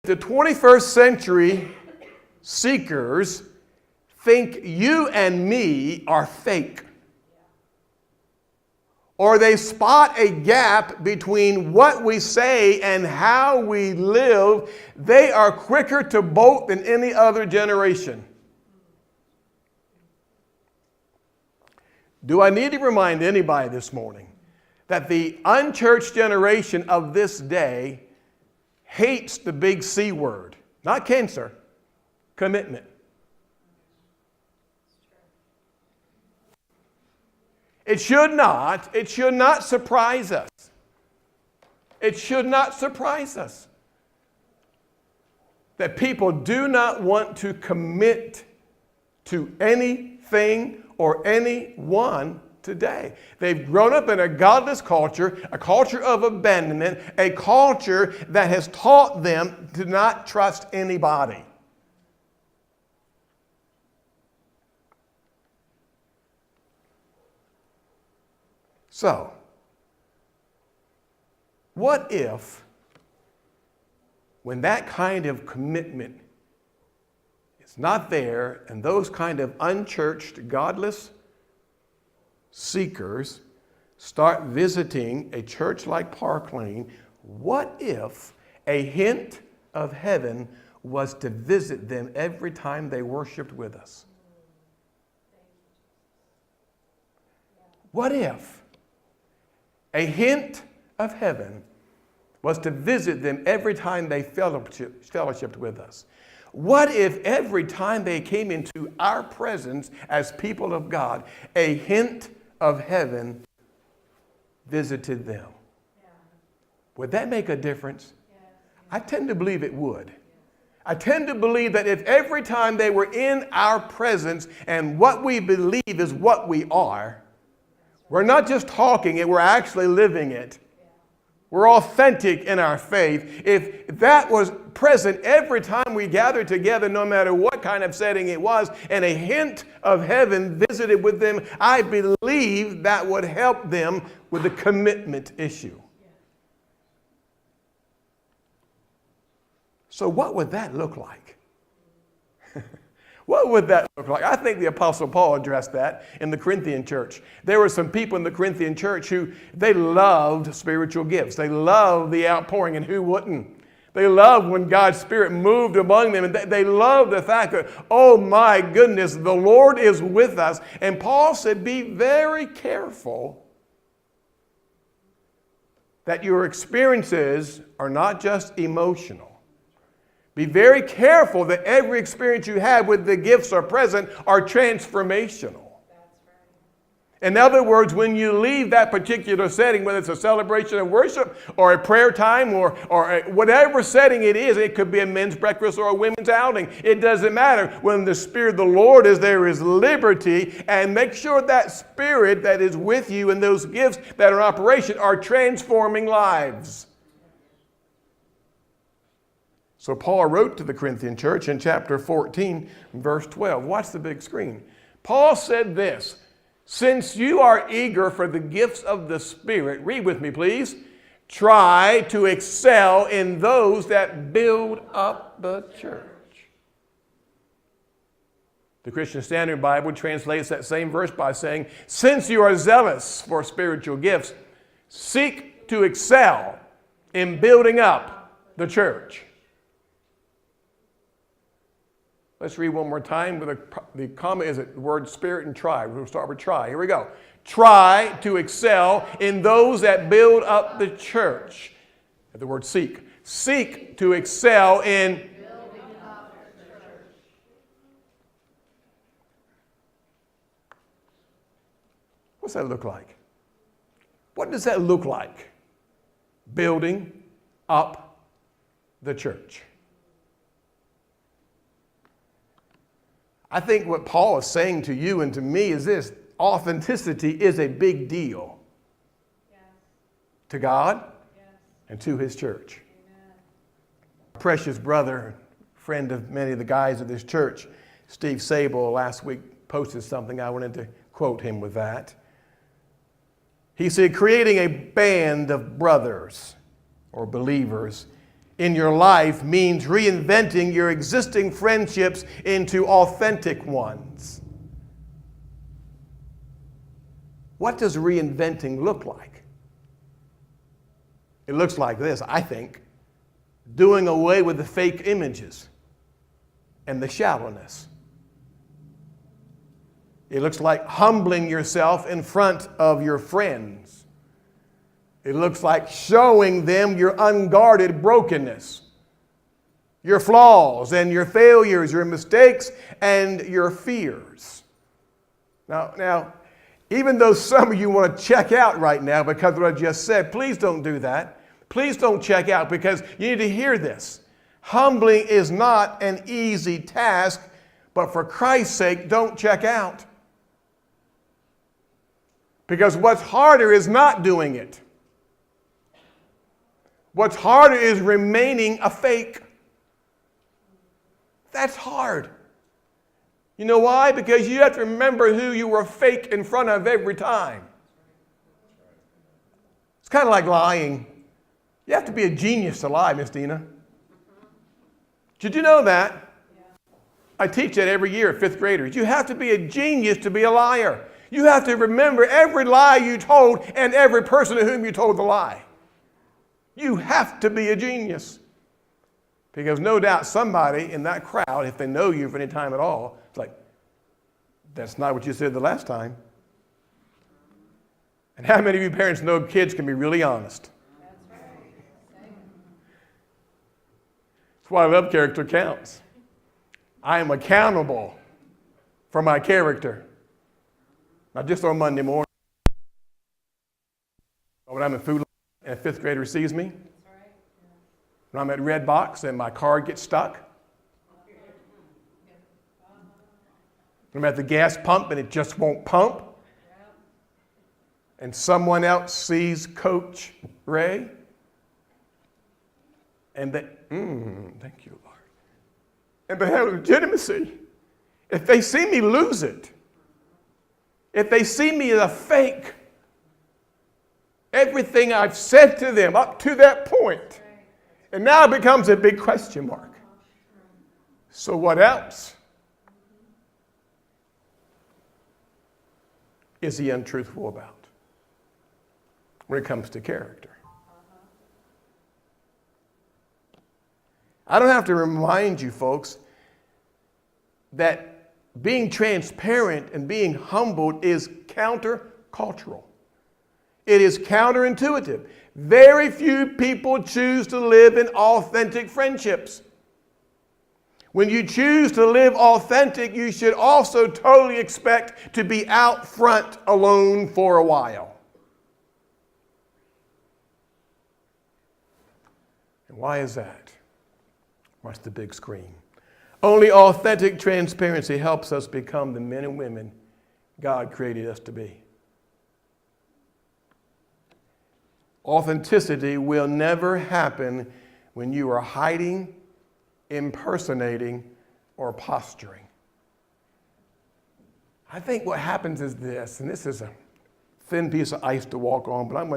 The 21st century seekers think you and me are fake, or they spot a gap between what we say and how we live, they are quicker to bolt than any other generation. Do I need to remind anybody this morning that the unchurched generation of this day hates the big C word? Not cancer, commitment. It should not surprise us. It should not surprise us that people do not want to commit to anything or anyone today. They've grown up in a godless culture, a culture of abandonment, a culture that has taught them to not trust anybody. So, what if, when that kind of commitment is not there, and those kind of unchurched, godless seekers start visiting a church like Park Lane, what if a hint of heaven was to visit them every time they worshiped with us? What if a hint of heaven was to visit them every time they fellowshiped with us? What if every time they came into our presence as people of God, a hint of heaven visited them? Would that make a difference? I tend to believe it would. I tend to believe that if every time they were in our presence and what we believe is what we are, we're not just talking it, we're actually living it. We're authentic in our faith. If that was present every time we gathered together, no matter what kind of setting it was, and a hint of heaven visited with them, I believe that would help them with the commitment issue. So what would that look like? What would that look like? I think the Apostle Paul addressed that in the Corinthian church. There were some people in the Corinthian church who, they loved spiritual gifts. They loved the outpouring, and who wouldn't? They loved when God's Spirit moved among them, and they loved the fact that, oh my goodness, the Lord is with us. And Paul said, be very careful that your experiences are not just emotional. Be very careful that every experience you have with the gifts are present are transformational. In other words, when you leave that particular setting, whether it's a celebration of worship or a prayer time or whatever setting it is, it could be a men's breakfast or a women's outing. It doesn't matter. When the Spirit of the Lord is there is liberty, and make sure that Spirit that is with you and those gifts that are in operation are transforming lives. So Paul wrote to the Corinthian church in chapter 14, verse 12. Watch the big screen. Paul said this, since you are eager for the gifts of the Spirit, read with me please, try to excel in those that build up the church. The Christian Standard Bible translates that same verse by saying, since you are zealous for spiritual gifts, seek to excel in building up the church. Let's read one more time with the comma is the word spirit and try. We'll start with try. Here we go. Try to excel in those that build up the church. The word seek. Seek to excel in building up the church. What's that look like? What does that look like? Building up the church. I think what Paul is saying to you and to me is this: authenticity is a big deal to God and to His church. Amen. A precious brother, friend of many of the guys of this church, Steve Sable, last week posted something. I wanted to quote him with that. He said, creating a band of brothers or believers in your life means reinventing your existing friendships into authentic ones. What does reinventing look like? It looks like this, I think. Doing away with the fake images and the shallowness. It looks like humbling yourself in front of your friends. It looks like showing them your unguarded brokenness, your flaws and your failures, your mistakes and your fears. Now, even though some of you want to check out right now because of what I just said, please don't do that. Please don't check out, because you need to hear this. Humbling is not an easy task, but for Christ's sake, don't check out. Because what's harder is not doing it. What's harder is remaining a fake. That's hard. You know why? Because you have to remember who you were fake in front of every time. It's kind of like lying. You have to be a genius to lie, Miss Dina. Did you know that? Yeah. I teach that every year at fifth graders. You have to be a genius to be a liar. You have to remember every lie you told and every person to whom you told the lie. You have to be a genius. Because no doubt somebody in that crowd, if they know you for any time at all, it's like, that's not what you said the last time. And how many of you parents know kids can be really honest? That's why I love Character Counts. I am accountable for my character. Not just on Monday morning. When I'm in food and a fifth grader sees me. When I'm at Red Box and my card gets stuck. When I'm at the gas pump and it just won't pump. And someone else sees Coach Ray. And they, thank you, Lord. And they have legitimacy. If they see me lose it, if they see me as a fake, everything I've said to them up to that point, and now it becomes a big question mark. So what else is he untruthful about when it comes to character? I don't have to remind you, folks, that being transparent and being humbled is countercultural. It is counterintuitive. Very few people choose to live in authentic friendships. When you choose to live authentic, you should also totally expect to be out front alone for a while. And why is that? Watch the big screen. Only authentic transparency helps us become the men and women God created us to be. Authenticity will never happen when you are hiding, impersonating, or posturing. I think what happens is this, and this is a thin piece of ice to walk on, but I'm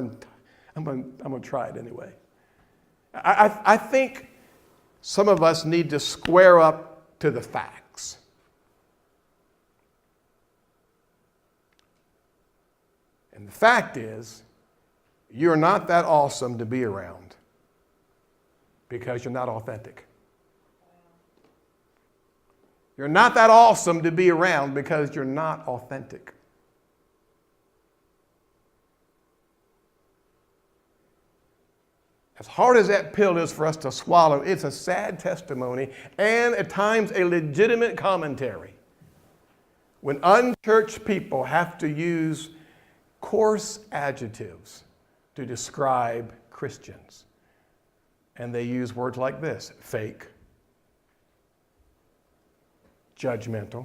going to try it anyway. I think some of us need to square up to the facts. And the fact is, you're not that awesome to be around because you're not authentic. You're not that awesome to be around because you're not authentic. As hard as that pill is for us to swallow, it's a sad testimony and at times a legitimate commentary when unchurched people have to use coarse adjectives to describe Christians. And they use words like this: fake, judgmental,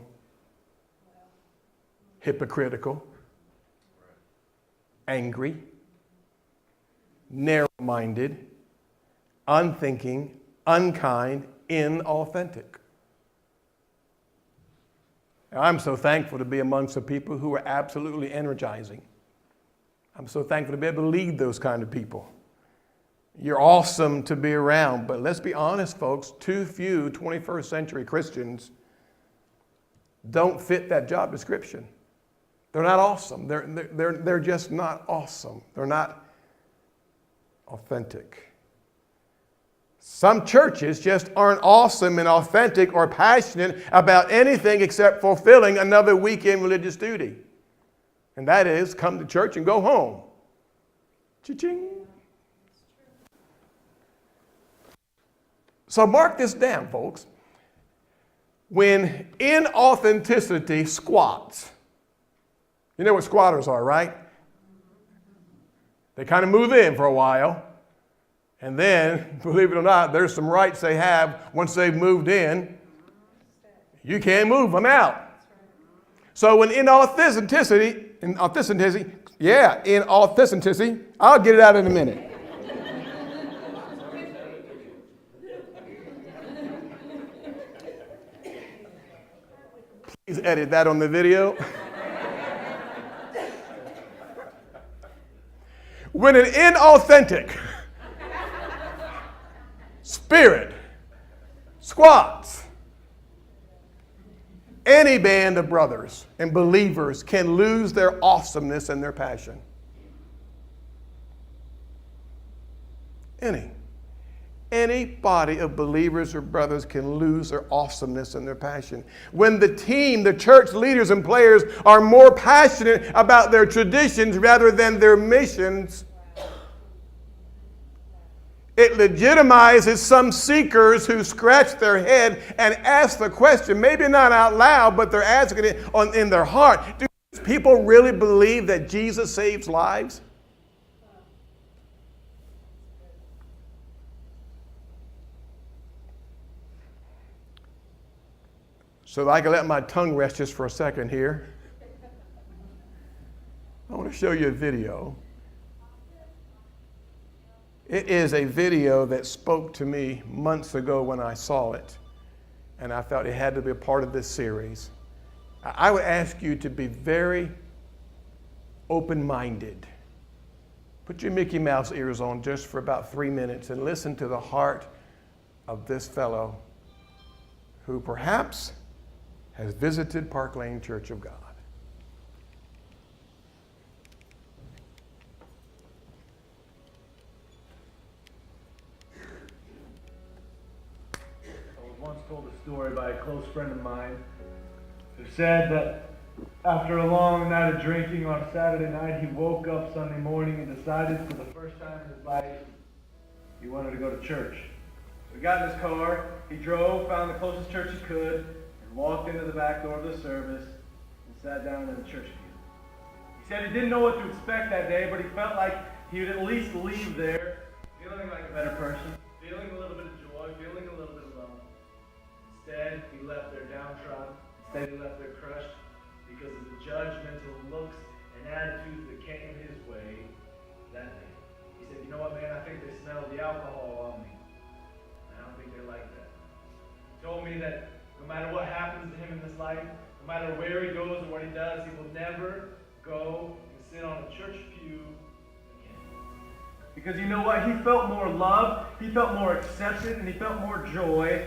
hypocritical, angry, narrow-minded, unthinking, unkind, inauthentic. I'm so thankful to be among some people who are absolutely energizing. I'm so thankful to be able to lead those kind of people. You're awesome to be around. But let's be honest, folks, too few 21st century Christians don't fit that job description. They're not awesome. They're just not awesome. They're not authentic. Some churches just aren't awesome and authentic or passionate about anything except fulfilling another weekend religious duty. And that is come to church and go home. Cha-ching. So mark this down, folks. When inauthenticity squats, you know what squatters are, right? They kind of move in for a while. And then, believe it or not, there's some rights they have once they've moved in. You can't move them out. So when inauthenticity, I'll get it out in a minute. Please edit that on the video. When an inauthentic spirit squats, any band of brothers and believers can lose their awesomeness and their passion. Any body of believers or brothers can lose their awesomeness and their passion. When the team, the church leaders and players are more passionate about their traditions rather than their missions, it legitimizes some seekers who scratch their head and ask the question, maybe not out loud, but they're asking it in their heart. Do people really believe that Jesus saves lives? So that I can let my tongue rest just for a second here, I want to show you a video. It is a video that spoke to me months ago when I saw it, and I felt it had to be a part of this series. I would ask you to be very open-minded. Put your Mickey Mouse ears on just for about 3 minutes and listen to the heart of this fellow who perhaps has visited Park Lane Church of God. Once told a story by a close friend of mine who said that after a long night of drinking on a Saturday night, he woke up Sunday morning and decided for the first time in his life he wanted to go to church. So he got in his car, he drove, found the closest church he could, and walked into the back door of the service and sat down in the church pew. He said he didn't know what to expect that day, but he felt like he would at least leave there feeling like a better person, feeling a little bit of joy, feeling a little bit of love. Instead, he left there downtrodden. Instead, he left there crushed because of the judgmental looks and attitudes that came his way that day. He said, you know what, man, I think they smell the alcohol on me. I don't think they like that. He told me that no matter what happens to him in this life, no matter where he goes or what he does, he will never go and sit on a church pew again. Because you know what? He felt more love, he felt more accepted, and he felt more joy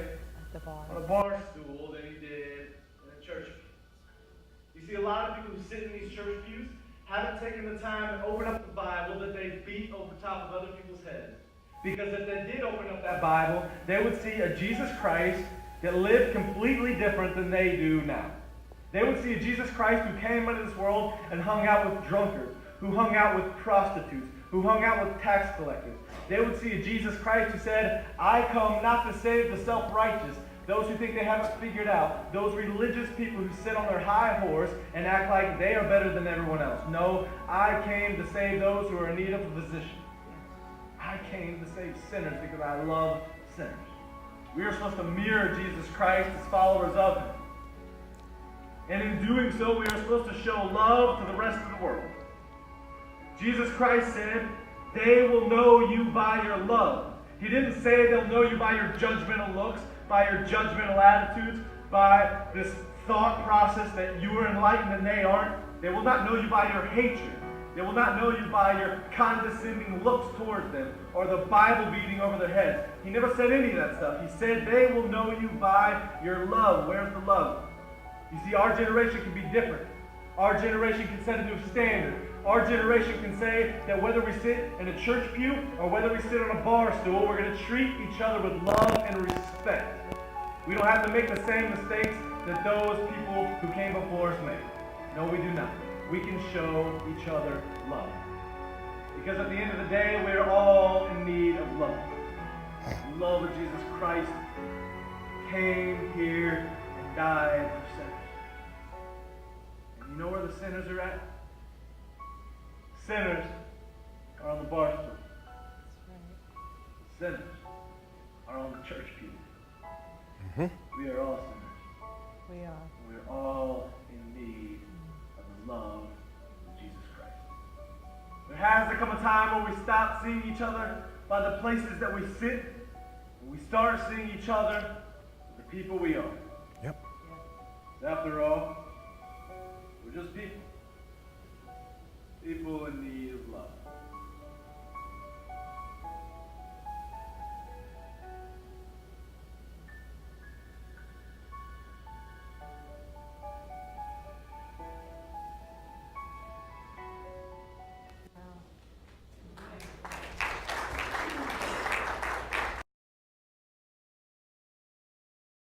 on a bar stool than he did in a church pew. You see, a lot of people who sit in these church pews haven't taken the time to open up the Bible that they beat over top of other people's heads. Because if they did open up that Bible, they would see a Jesus Christ that lived completely different than they do now. They would see a Jesus Christ who came into this world and hung out with drunkards, who hung out with prostitutes, who hung out with tax collectors. They would see a Jesus Christ who said, I come not to save the self-righteous, those who think they have it figured out, those religious people who sit on their high horse and act like they are better than everyone else. No, I came to save those who are in need of a physician. I came to save sinners because I love sinners. We are supposed to mirror Jesus Christ as followers of him. And in doing so, we are supposed to show love to the rest of the world. Jesus Christ said, they will know you by your love. He didn't say they'll know you by your judgmental looks, by your judgmental attitudes, by this thought process that you are enlightened and they aren't. They will not know you by your hatred. They will not know you by your condescending looks towards them or the Bible beating over their heads. He never said any of that stuff. He said they will know you by your love. Where's the love? You see, our generation can be different. Our generation can set a new standard. Our generation can say that whether we sit in a church pew or whether we sit on a bar stool, we're going to treat each other with love and respect. We don't have to make the same mistakes that those people who came before us made. No, we do not. We can show each other love. Because at the end of the day, we're all in need of love. The love of Jesus Christ came here and died for sinners. And you know where the sinners are at? Sinners are on the bar stool. Sinners are on the church pew. We are all sinners. We are. We're all in need of the love of Jesus Christ. There has to come a time when we stop seeing each other by the places that we sit, and we start seeing each other as the people we are. Yep. After all, we're just people. People in need